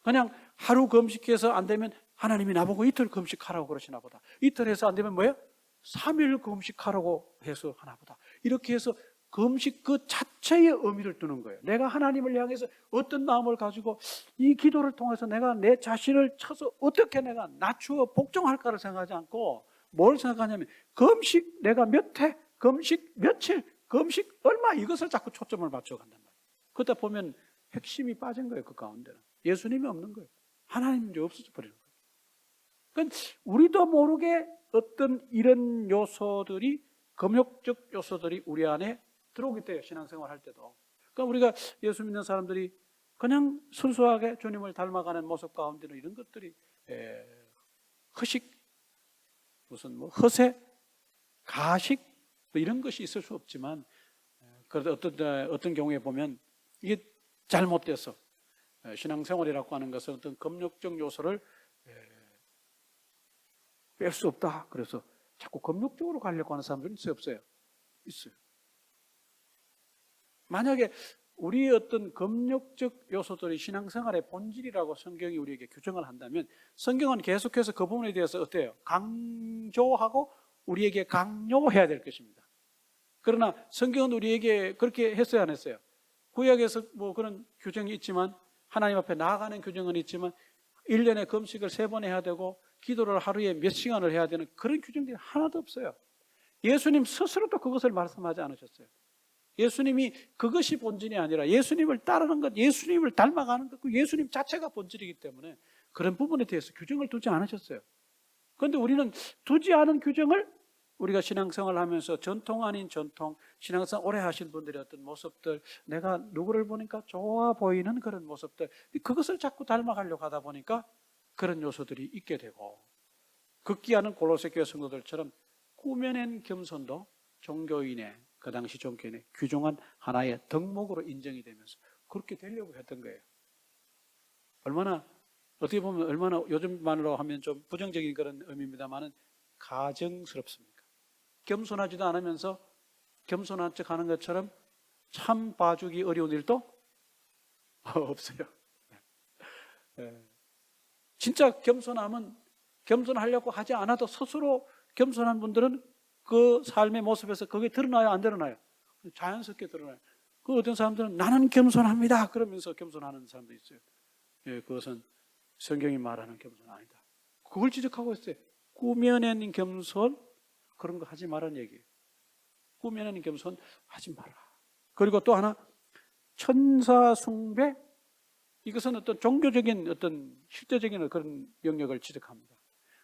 그냥 하루 금식해서 안 되면 하나님이 나보고 이틀 금식하라고 그러시나 보다. 이틀 해서 안 되면 뭐예요? 3일 금식하라고 해서 하나 보다. 이렇게 해서 금식 그 자체의 의미를 두는 거예요. 내가 하나님을 향해서 어떤 마음을 가지고 이 기도를 통해서 내가 내 자신을 쳐서 어떻게 내가 낮추어 복종할까를 생각하지 않고 뭘 생각하냐면 금식 내가 몇 회, 금식 며칠, 금식 얼마 이것을 자꾸 초점을 맞춰간단 말이에요. 그러다 보면 핵심이 빠진 거예요. 그 가운데는. 예수님이 없는 거예요. 하나님이 없어져 버리는 거예요. 그러니까 우리도 모르게 어떤 이런 요소들이 금욕적 요소들이 우리 안에 들어오기 때문에 신앙생활 할 때도. 그러니까 우리가 예수 믿는 사람들이 그냥 순수하게 주님을 닮아가는 모습 가운데는 이런 것들이 허식, 무슨 뭐 허세, 가식 뭐 이런 것이 있을 수 없지만 그래도 어떤 경우에 보면 이게 잘못돼서 신앙생활이라고 하는 것은 어떤 금욕적 요소를 뺄 수 없다. 그래서 자꾸 금욕적으로 가려고 하는 사람들은 있어요 없어요? 있어요. 만약에 우리의 어떤 금욕적 요소들이 신앙생활의 본질이라고 성경이 우리에게 규정을 한다면 성경은 계속해서 그 부분에 대해서 어때요? 강조하고 우리에게 강요해야 될 것입니다. 그러나 성경은 우리에게 그렇게 했어요 안 했어요? 구약에서 뭐 그런 규정이 있지만 하나님 앞에 나아가는 규정은 있지만 1년에 금식을 3번 해야 되고 기도를 하루에 몇 시간을 해야 되는 그런 규정들이 하나도 없어요. 예수님 스스로도 그것을 말씀하지 않으셨어요. 예수님이 그것이 본질이 아니라 예수님을 따르는 것, 예수님을 닮아가는 것, 그 예수님 자체가 본질이기 때문에 그런 부분에 대해서 규정을 두지 않으셨어요. 그런데 우리는 두지 않은 규정을 우리가 신앙생활을 하면서 전통 아닌 전통, 신앙생활 오래 하신 분들의 어떤 모습들, 내가 누구를 보니까 좋아 보이는 그런 모습들, 그것을 자꾸 닮아가려고 하다 보니까 그런 요소들이 있게 되고, 극기하는 골로새 교회 성도들처럼 꾸며낸 겸손도 종교인의, 그 당시 종교인의 규정한 하나의 덕목으로 인정이 되면서 그렇게 되려고 했던 거예요. 얼마나, 어떻게 보면 얼마나 요즘 말로 하면 좀 부정적인 그런 의미입니다만은 가증스럽습니까? 겸손하지도 않으면서 겸손한 척 하는 것처럼 참 봐주기 어려운 일도 없어요. 진짜 겸손함은 겸손하려고 하지 않아도 스스로 겸손한 분들은 그 삶의 모습에서 그게 드러나요, 안 드러나요? 자연스럽게 드러나요. 그 어떤 사람들은 나는 겸손합니다 그러면서 겸손하는 사람도 있어요. 그것은 성경이 말하는 겸손 아니다. 그걸 지적하고 있어요. 꾸며낸 겸손, 그런 거 하지 말라는 얘기예요. 꾸며낸 겸손 하지 마라. 그리고 또 하나, 천사 숭배, 이것은 어떤 종교적인 어떤 실제적인 그런 영역을 지적합니다.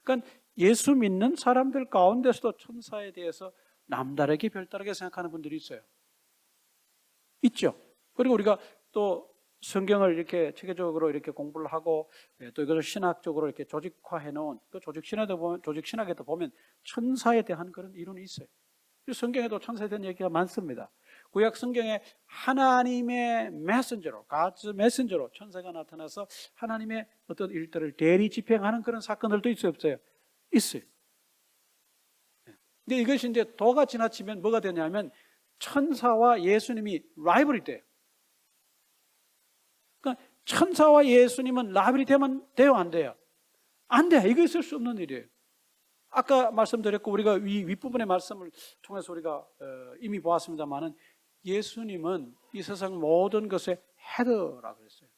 그러니까 예수 믿는 사람들 가운데서도 천사에 대해서 남다르게 별다르게 생각하는 분들이 있어요. 있죠. 그리고 우리가 또 성경을 이렇게 체계적으로 이렇게 공부를 하고 또 이것을 신학적으로 이렇게 조직화해 놓은 그 조직 신학에도 보면 천사에 대한 그런 이론이 있어요. 성경에도 천사에 대한 얘기가 많습니다. 구약 성경에 하나님의 메신저로, God's messenger로 천사가 나타나서 하나님의 어떤 일들을 대리 집행하는 그런 사건들도 있어요, 없어요? 있어요. 근데 이것이 이제 도가 지나치면 뭐가 되냐면 천사와 예수님이 라이벌이 돼요. 그러니까 천사와 예수님은 라이벌이 되면 돼요, 안 돼요? 안 돼. 이거 있을 수 없는 일이에요. 아까 말씀드렸고 우리가 윗부분의 말씀을 통해서 우리가 이미 보았습니다만은 예수님은 이 세상 모든 것의 헤드라고 그랬어요.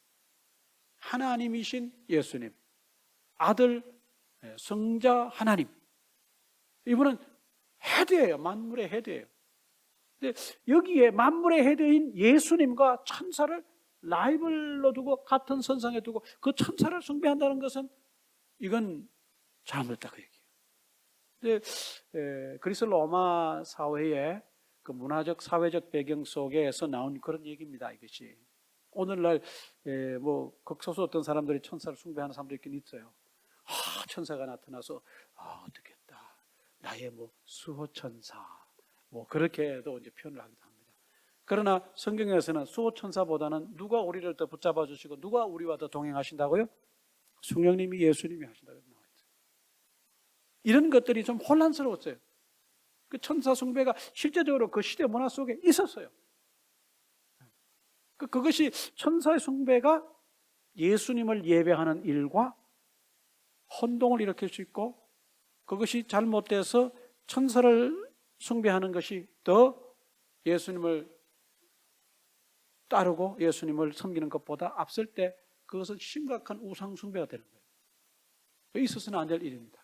하나님이신 예수님, 아들, 성자 하나님. 이분은 헤드예요. 만물의 헤드예요. 근데 여기에 만물의 헤드인 예수님과 천사를 라이벌로 두고 같은 선상에 두고 그 천사를 숭배한다는 것은 이건 잘못됐다 그 얘기예요. 근데 그리스 로마 사회의 그 문화적 사회적 배경 속에서 나온 그런 얘기입니다. 이것이 오늘날 뭐 극소수 어떤 사람들이 천사를 숭배하는 사람도 있긴 있어요. 천사가 나타나서 어떻겠다, 나의 뭐 수호천사 뭐 그렇게도 이제 표현을 하기도 합니다. 그러나 성경에서는 수호천사보다는 누가 우리를 더 붙잡아 주시고 누가 우리와 더 동행하신다고요? 성령님이, 예수님이 하신다고 나와 있어요. 이런 것들이 좀 혼란스러웠어요. 그 천사 숭배가 실제적으로 그 시대 문화 속에 있었어요. 그것이 천사의 숭배가 예수님을 예배하는 일과 혼동을 일으킬 수 있고, 그것이 잘못돼서 천사를 숭배하는 것이 더 예수님을 따르고 예수님을 섬기는 것보다 앞설 때 그것은 심각한 우상 숭배가 되는 거예요. 있어서는 안 될 일입니다.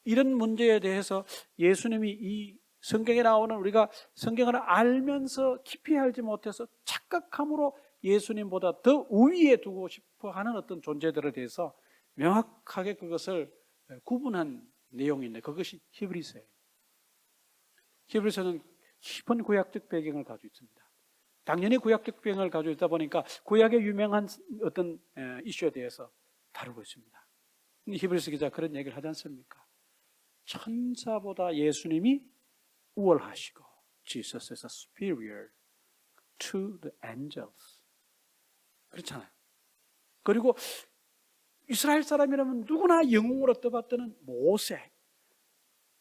이런 문제에 대해서 예수님이 이 성경에 나오는 우리가 성경을 알면서 깊이 알지 못해서 착각함으로 예수님보다 더 우위에 두고 싶어 하는 어떤 존재들에 대해서 명확하게 그것을 구분한 내용인데 그것이 히브리서예요. 히브리서는 깊은 구약적 배경을 가지고 있습니다. 당연히 구약적 배경을 가지고 있다 보니까 구약의 유명한 어떤 이슈에 대해서 다루고 있습니다. 히브리서 기자 그런 얘기를 하지 않습니까? 천사보다 예수님이 우월하시고 Jesus is superior to the angels. 그렇잖아요. 그리고 이스라엘 사람이라면 누구나 영웅으로 떠받드는 모세.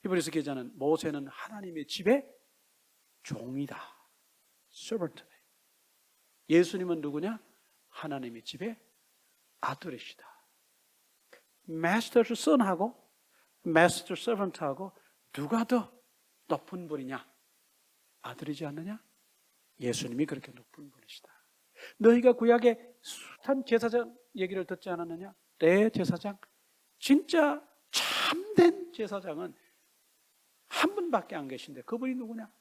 히브리서 기자는 모세는 하나님의 집의 종이다. servant다. 예수님은 누구냐? 하나님의 집의 아들이시다. master's son하고 master's servant하고 누가 더 높은 분이냐? 아들이지 않느냐? 예수님이 그렇게 높은 분이시다. 너희가 구약의 숱한 제사장 얘기를 듣지 않았느냐? 대제사장, 진짜 참된 제사장은 한 분밖에 안 계신데 그분이 누구냐?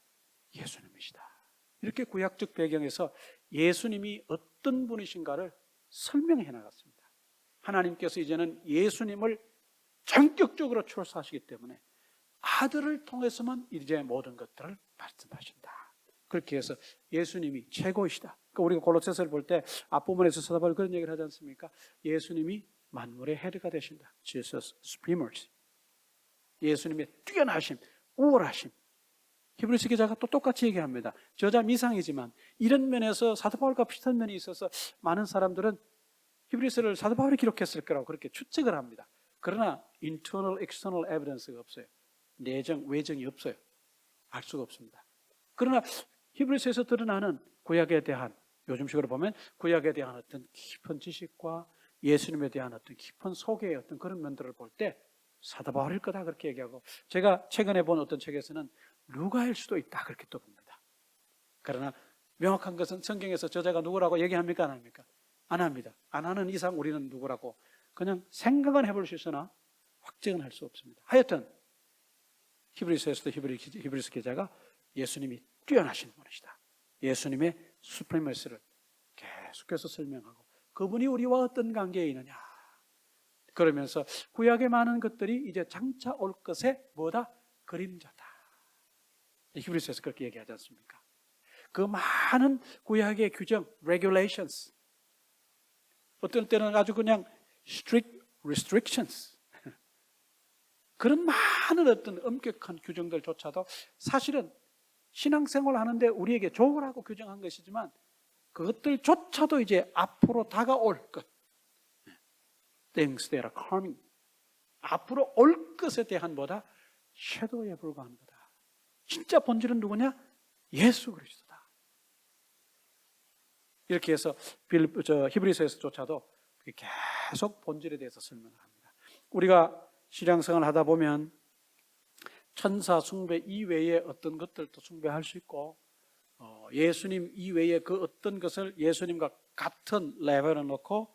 예수님이시다. 이렇게 구약적 배경에서 예수님이 어떤 분이신가를 설명해 나갔습니다. 하나님께서 이제는 예수님을 전격적으로 출사하시기 때문에 아들을 통해서만 이제 모든 것들을 말씀하신다. 그렇게 해서 예수님이 최고이시다. 그러니까 우리가 골로새서를 볼 때 앞부분에서 사도 바울이 그런 얘기를 하지 않습니까? 예수님이 만물의 헤드가 되신다. Jesus supremacy. 예수님의 뛰어나심, 우월하심. 히브리서 기자가 또 똑같이 얘기합니다. 저자 미상이지만 이런 면에서 사도 바울과 비슷한 면이 있어서 많은 사람들은 히브리서를 사도 바울이 기록했을 거라고 그렇게 추측을 합니다. 그러나 internal, external evidence가 없어요. 내정, 외정이 없어요. 알 수가 없습니다. 그러나 히브리서에서 드러나는 구약에 대한, 요즘식으로 보면 구약에 대한 어떤 깊은 지식과 예수님에 대한 어떤 깊은 소개의 어떤 그런 면들을 볼 때 사도 바울일 거다 그렇게 얘기하고, 제가 최근에 본 어떤 책에서는 누가일 수도 있다 그렇게 또 봅니다. 그러나 명확한 것은 성경에서 저자가 누구라고 얘기합니까? 안 합니까? 안 합니다. 안 하는 이상 우리는 누구라고 그냥 생각은 해볼 수 있으나 확정은 할 수 없습니다. 하여튼 히브리서에서도 히브리서 기자가 예수님이 뛰어나신 분이시다. 예수님의 수프리머시를 계속해서 설명하고 그분이 우리와 어떤 관계에 있느냐. 그러면서 구약의 많은 것들이 이제 장차 올 것의 뭐다? 그림자다. 히브리서에서 그렇게 얘기하지 않습니까? 그 많은 구약의 규정, regulations, 어떤 때는 아주 그냥 strict restrictions, 그런 많은 어떤 엄격한 규정들조차도 사실은 신앙생활을 하는데 우리에게 좋으라고 규정한 것이지만 그것들조차도 이제 앞으로 다가올 것, things that are coming, 앞으로 올 것에 대한 뭐다? 섀도우에 불과한 거다. 진짜 본질은 누구냐? 예수 그리스도다. 이렇게 해서 히브리서에서조차도 계속 본질에 대해서 설명을 합니다. 우리가 신앙생활을 하다 보면 천사 숭배 이외에 어떤 것들도 숭배할 수 있고 예수님 이외에 그 어떤 것을 예수님과 같은 레벨에 놓고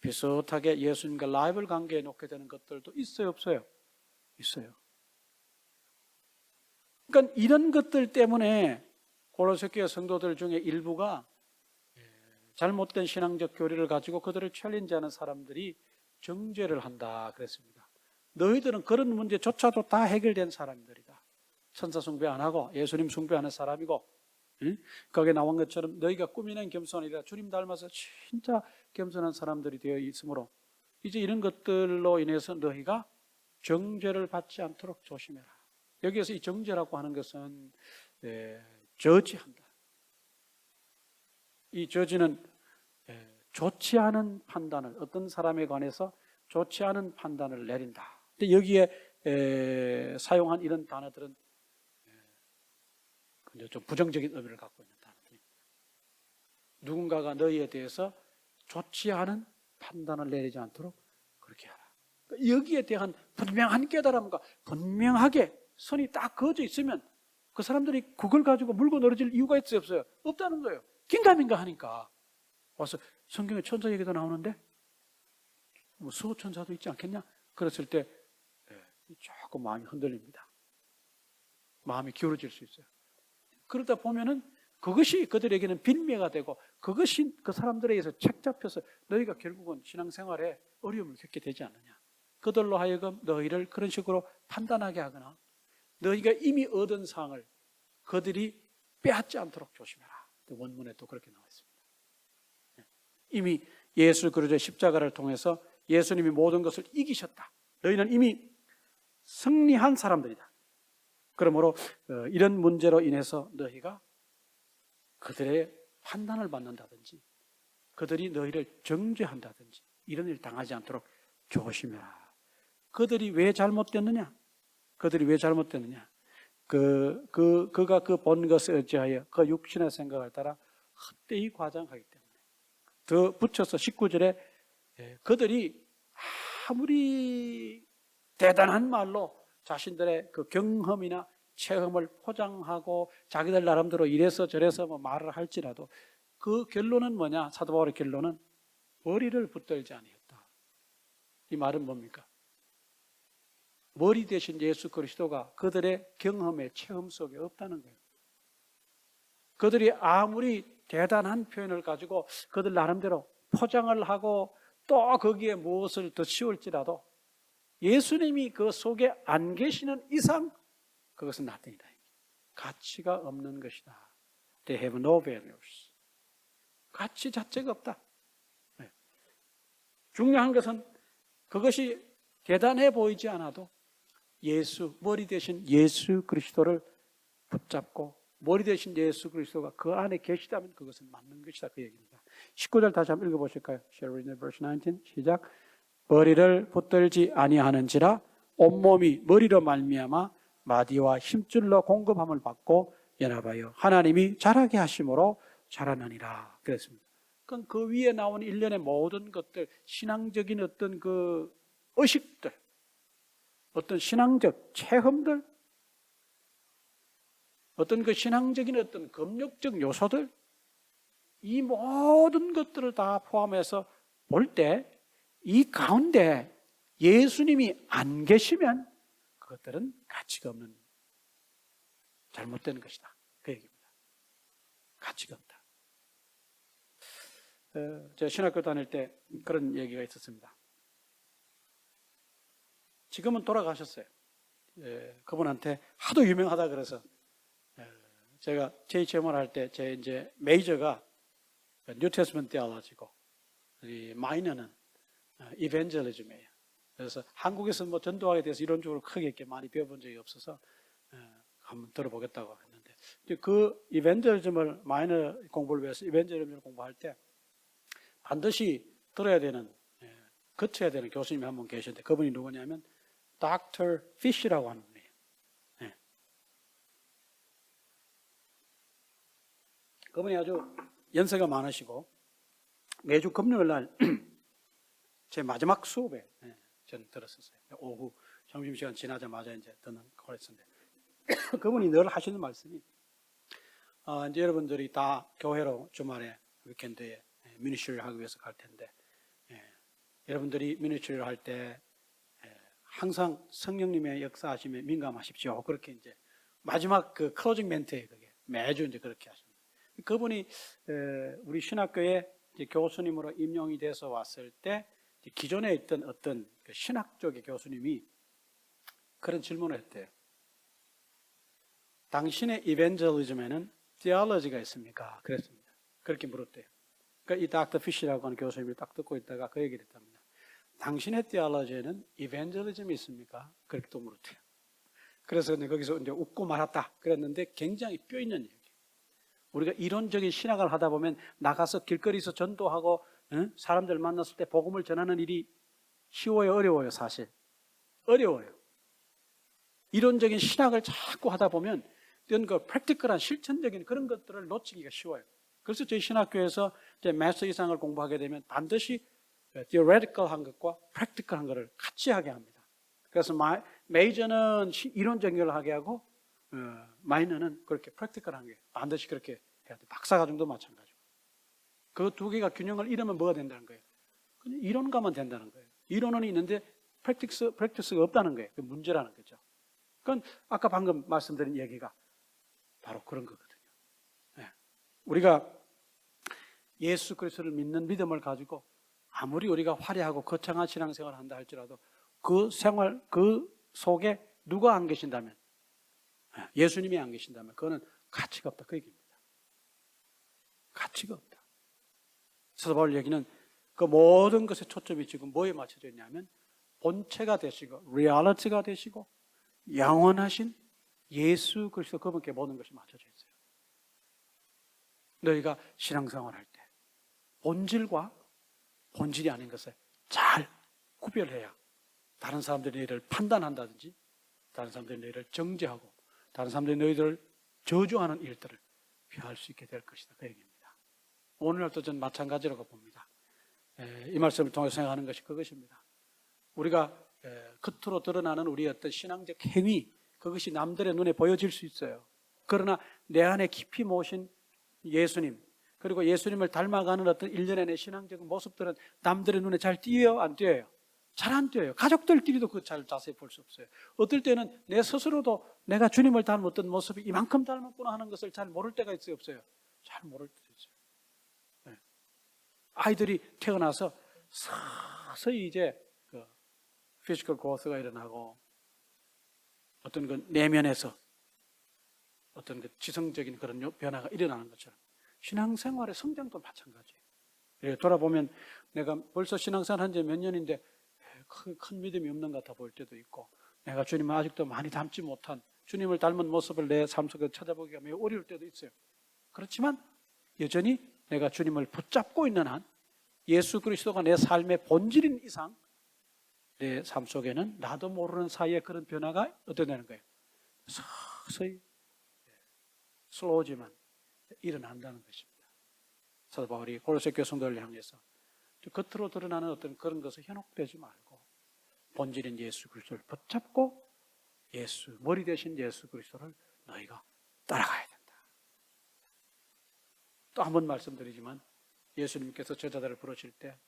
비슷하게 예수님과 라이벌 관계에 놓게 되는 것들도 있어요, 없어요? 있어요. 그러니까 이런 것들 때문에 골로새 교회 성도들 중에 일부가 잘못된 신앙적 교리를 가지고 그들을 챌린지하는 사람들이 정죄를 한다 그랬습니다. 너희들은 그런 문제조차도 다 해결된 사람들이다. 천사 숭배 안 하고 예수님 숭배하는 사람이고, 거기에 나온 것처럼 너희가 꾸미는 겸손이라 주님 닮아서 진짜 겸손한 사람들이 되어 있으므로 이제 이런 것들로 인해서 너희가 정죄를 받지 않도록 조심해라. 여기에서 이 정죄라고 하는 것은 저지한다. 이 저지는 좋지 않은 판단을, 어떤 사람에 관해서 좋지 않은 판단을 내린다. 근데 여기에 사용한 이런 단어들은 좀 부정적인 의미를 갖고 있는 단어들입니다. 누군가가 너희에 대해서 좋지 않은 판단을 내리지 않도록 그렇게 하라. 여기에 대한 분명한 깨달음과 분명하게 선이 딱 그어져 있으면 그 사람들이 그걸 가지고 물고 늘어질 이유가 있어요, 없어요? 없다는 거예요. 긴가민가 하니까 와서 성경에 천사 얘기도 나오는데 뭐 수호천사도 있지 않겠냐? 그랬을 때 조금 마음이 흔들립니다. 마음이 기울어질 수 있어요. 그러다 보면은 그것이 그들에게는 빈매가 되고 그것이 그 사람들에게서 책 잡혀서 너희가 결국은 신앙생활에 어려움을 겪게 되지 않느냐. 그들로 하여금 너희를 그런 식으로 판단하게 하거나 너희가 이미 얻은 상을 그들이 빼앗지 않도록 조심해라. 원문에 또 그렇게 나와 있습니다. 이미 예수 그리스도의 십자가를 통해서 예수님이 모든 것을 이기셨다. 너희는 이미 승리한 사람들이다. 그러므로 이런 문제로 인해서 너희가 그들의 판단을 받는다든지 그들이 너희를 정죄한다든지 이런 일 당하지 않도록 조심해라. 그들이 왜 잘못됐느냐? 그들이 왜 잘못됐느냐? 그가 그 본 것에 어찌하여 그 육신의 생각을 따라 헛되이 과장하기 때문에. 더 붙여서 19절에 그들이 아무리 대단한 말로 자신들의 그 경험이나 체험을 포장하고 자기들 나름대로 이래서 저래서 뭐 말을 할지라도 그 결론은 뭐냐? 사도 바울의 결론은 머리를 붙들지 아니했다. 이 말은 뭡니까? 머리 대신 예수 그리스도가 그들의 경험의 체험 속에 없다는 거예요. 그들이 아무리 대단한 표현을 가지고 그들 나름대로 포장을 하고 또 거기에 무엇을 더 씌울지라도 예수님이 그 속에 안 계시는 이상 그것은 nothing이다. 가치가 없는 것이다. They have no values. 가치 자체가 없다. 중요한 것은 그것이 대단해 보이지 않아도 머리 대신 예수 그리스도를 붙잡고 머리 대신 예수 그리스도가 그 안에 계시다면 그것은 맞는 것이다. 그 얘기입니다. 19절 다시 한번 읽어보실까요? Shall we read verse 19? 시작. 머리를 붙들지 아니하는지라 온몸이 머리로 말미암아 마디와 힘줄로 공급함을 받고 연합하여 하나님이 자라게 하심으로 자라느니라. 그랬습니다. 그건 그 위에 나온 일련의 모든 것들, 신앙적인 어떤 그 의식들, 어떤 신앙적 체험들, 어떤 그 신앙적인 어떤 금욕적 요소들, 이 모든 것들을 다 포함해서 볼 때 이 가운데 예수님이 안 계시면 그것들은 가치가 없는 잘못된 것이다. 그 얘기입니다. 가치가 없다. 제가 신학교 다닐 때 그런 얘기가 있었습니다. 지금은 돌아가셨어요. 그분한테 하도 유명하다 그래서 제가 JHM을 할 때 제 이제 메이저가 뉴 테스트먼트 테올로지고 마이너는 이벤젤리즘이에요. 그래서 한국에서 뭐 전도학에 대해서 이론적으로 크게 이렇게 많이 배워본 적이 없어서 한번 들어보겠다고 했는데 그 이벤젤리즘을 마이너 공부를 위해서 이벤젤리즘을 공부할 때 반드시 들어야 되는 거쳐야 되는 교수님이 한 분 계셨는데 그분이 누구냐면 Dr. Fish라고 하는 분이에요. 그분이 아주 연세가 많으시고 매주 금요일 날 제 마지막 수업에 저는 들었었어요. 오후 점심시간 지나자마자 이제 듣는 코레스인데 그분이 늘 하시는 말씀이 이제 여러분들이 다 교회로 주말에 위켄드에 미니스트리를 하기 위해서 갈 텐데 여러분들이 미니스트리를 할 때 항상 성령님의 역사하심에 민감하십시오. 그렇게 이제 마지막 그 클로징 멘트에 그게 매주 이제 그렇게 하십니다. 그분이 우리 신학교에 이제 교수님으로 임용이 돼서 왔을 때 기존에 있던 어떤 그 신학 쪽의 교수님이 그런 질문을 했대요. 당신의 이벤젤리즘에는 theology가 있습니까? 그랬습니다. 그렇게 물었대요. 그러니까 이 닥터 피시라고 하는 교수님이 딱 듣고 있다가 그 얘기를 했답니다. 당신의 theology에는 이벤젤리즘이 있습니까? 그렇게 또 물었대요. 그래서 거기서 이제 웃고 말았다. 그랬는데 굉장히 뼈 있는 얘기. 우리가 이론적인 신학을 하다 보면 나가서 길거리에서 전도하고 사람들 만났을 때 복음을 전하는 일이 쉬워요, 어려워요, 사실? 어려워요. 이론적인 신학을 자꾸 하다 보면 이런 그 프랙티컬한 실천적인 그런 것들을 놓치기가 쉬워요. 그래서 저희 신학교에서 이제 마스터 이상을 공부하게 되면 반드시 theoretical한 것과 practical한 것을 같이 하게 합니다. 그래서 메이저는 이론적인 걸 하게 하고 마이너는 그렇게 practical한 게 반드시 그렇게 해야 돼. 박사과정도 마찬가지고. 그 두 개가 균형을 잃으면 뭐가 된다는 거예요? 그냥 이론가만 된다는 거예요. 이론은 있는데 프랙티스가 없다는 거예요. 그 문제라는 거죠. 그건 아까 방금 말씀드린 얘기가 바로 그런 거거든요. 우리가 예수 그리스도를 믿는 믿음을 가지고 아무리 우리가 화려하고 거창한 신앙생활을 한다 할지라도 그 생활, 그 속에 누가 안 계신다면, 예수님이 안 계신다면 그거는 가치가 없다. 그 얘기입니다. 가치가 없다. 사도 바울 얘기는 그 모든 것의 초점이 지금 뭐에 맞춰져 있냐면 본체가 되시고 리얼리티가 되시고 영원하신 예수 그리스도 그분께 모든 것이 맞춰져 있어요. 너희가 신앙생활 할 때 본질과 본질이 아닌 것을 잘 구별해야 다른 사람들이 너희를 판단한다든지 다른 사람들이 너희를 정죄하고 다른 사람들이 너희들을 저주하는 일들을 피할 수 있게 될 것이다. 그 얘기입니다. 오늘날도 저는 마찬가지라고 봅니다. 이 말씀을 통해서 생각하는 것이 그것입니다. 우리가 겉으로 드러나는 우리의 어떤 신앙적 행위, 그것이 남들의 눈에 보여질 수 있어요. 그러나 내 안에 깊이 모신 예수님, 그리고 예수님을 닮아가는 어떤 일련의 내 신앙적 모습들은 남들의 눈에 잘 띄어요? 안 띄어요? 잘 안 돼요. 가족들끼리도 그 잘 자세히 볼 수 없어요. 어떨 때는 내 스스로도 내가 주님을 닮은 어떤 모습이 이만큼 닮았구나 하는 것을 잘 모를 때가 있어요, 없어요? 잘 모를 때도 있어요. 네. 아이들이 태어나서 서서히 이제 그 피지컬 그로스가 일어나고 어떤 그 내면에서 어떤 그 지성적인 그런 변화가 일어나는 것처럼 신앙생활의 성장도 마찬가지예요. 돌아보면 내가 벌써 신앙생활 한 지 몇 년인데 큰 믿음이 없는 것 같아 보일 때도 있고, 내가 주님을 아직도 많이 닮지 못한, 주님을 닮은 모습을 내 삶 속에 찾아보기가 매우 어려울 때도 있어요. 그렇지만 여전히 내가 주님을 붙잡고 있는 한, 예수 그리스도가 내 삶의 본질인 이상 내 삶 속에는 나도 모르는 사이에 그런 변화가 어떻게 되는 거예요? 서서히 슬로우지만 일어난다는 것입니다. 사도 바울이 고로새 교성들을 향해서 겉으로 드러나는 어떤 그런 것에 현혹되지 말고 본질인 예수 그리스도를 붙잡고 머리 대신 예수 그리스도를 너희가 따라가야 된다. 또 한 번 말씀드리지만 예수님께서 제자들을 부르실 때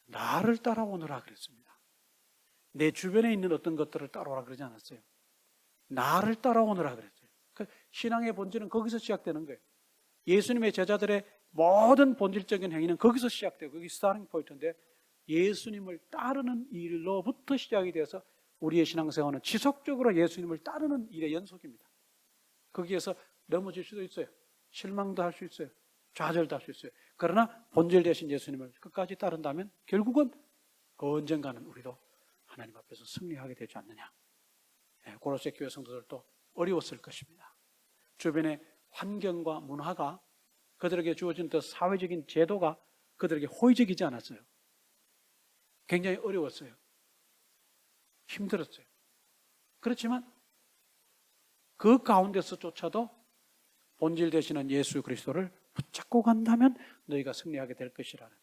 나를 따라오너라 그랬습니다. 내 주변에 있는 어떤 것들을 따라오라 그러지 않았어요. 나를 따라오너라 그랬어요. 신앙의 본질은 거기서 시작되는 거예요. 예수님의 제자들의 모든 본질적인 행위는 거기서 시작되고, 그게 스타팅 포인트인데, 예수님을 따르는 일로부터 시작이 돼서 우리의 신앙생활은 지속적으로 예수님을 따르는 일의 연속입니다. 거기에서 넘어질 수도 있어요. 실망도 할 수 있어요. 좌절도 할 수 있어요. 그러나 본질 대신 예수님을 끝까지 따른다면 결국은 그 언젠가는 우리도 하나님 앞에서 승리하게 되지 않느냐. 고로새 교회 성도들도 어려웠을 것입니다. 주변의 환경과 문화가, 그들에게 주어진 그 사회적인 제도가 그들에게 호의적이지 않았어요. 굉장히 어려웠어요. 힘들었어요. 그렇지만 그 가운데서조차도 본질 되시는 예수 그리스도를 붙잡고 간다면 너희가 승리하게 될 것이라는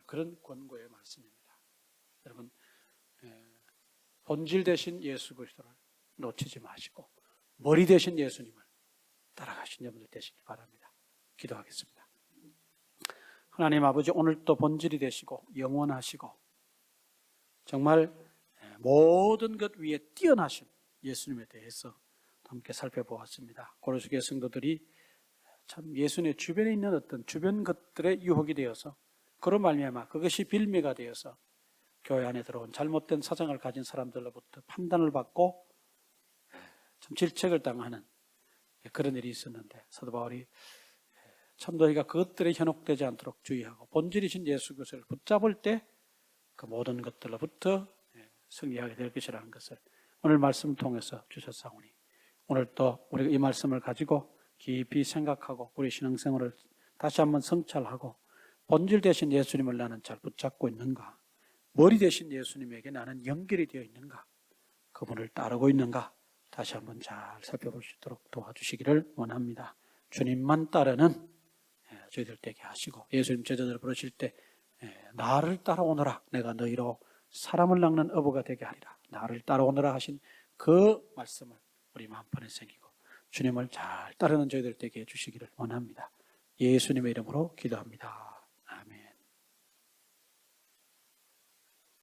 그런 권고의 말씀입니다. 여러분, 본질 되신 예수 그리스도를 놓치지 마시고 머리 되신 예수님을 따라가신 여러분들 되시기 바랍니다. 기도하겠습니다. 하나님 아버지, 오늘 또 본질이 되시고 영원하시고 정말 모든 것 위에 뛰어나신 예수님에 대해서 함께 살펴보았습니다. 고로새 교회 성도들이 참 예수님의 주변에 있는 어떤 주변 것들에 유혹이 되어서, 그런 말미암아 그것이 빌미가 되어서 교회 안에 들어온 잘못된 사상을 가진 사람들로부터 판단을 받고 참 질책을 당하는 그런 일이 있었는데, 사도 바울이 참 너희가 그것들에 현혹되지 않도록 주의하고 본질이신 예수 그리스도를 붙잡을 때 그 모든 것들로부터 승리하게 될 것이라는 것을 오늘 말씀을 통해서 주셨사오니, 오늘 또 우리가 이 말씀을 가지고 깊이 생각하고 우리 신앙생활을 다시 한번 성찰하고 본질 되신 예수님을 나는 잘 붙잡고 있는가, 머리 되신 예수님에게 나는 연결이 되어 있는가, 그분을 따르고 있는가 다시 한번 잘 살펴볼 수 있도록 도와주시기를 원합니다. 주님만 따르는 저희들 되게 하시고, 예수님 제자들을 부르실 때 나를 따라오너라, 내가 너희로 사람을 낚는 어부가 되게 하리라, 나를 따라오너라 하신 그 말씀을 우리 마음판에 새기고 주님을 잘 따르는 저희들 되게 해주시기를 원합니다. 예수님의 이름으로 기도합니다.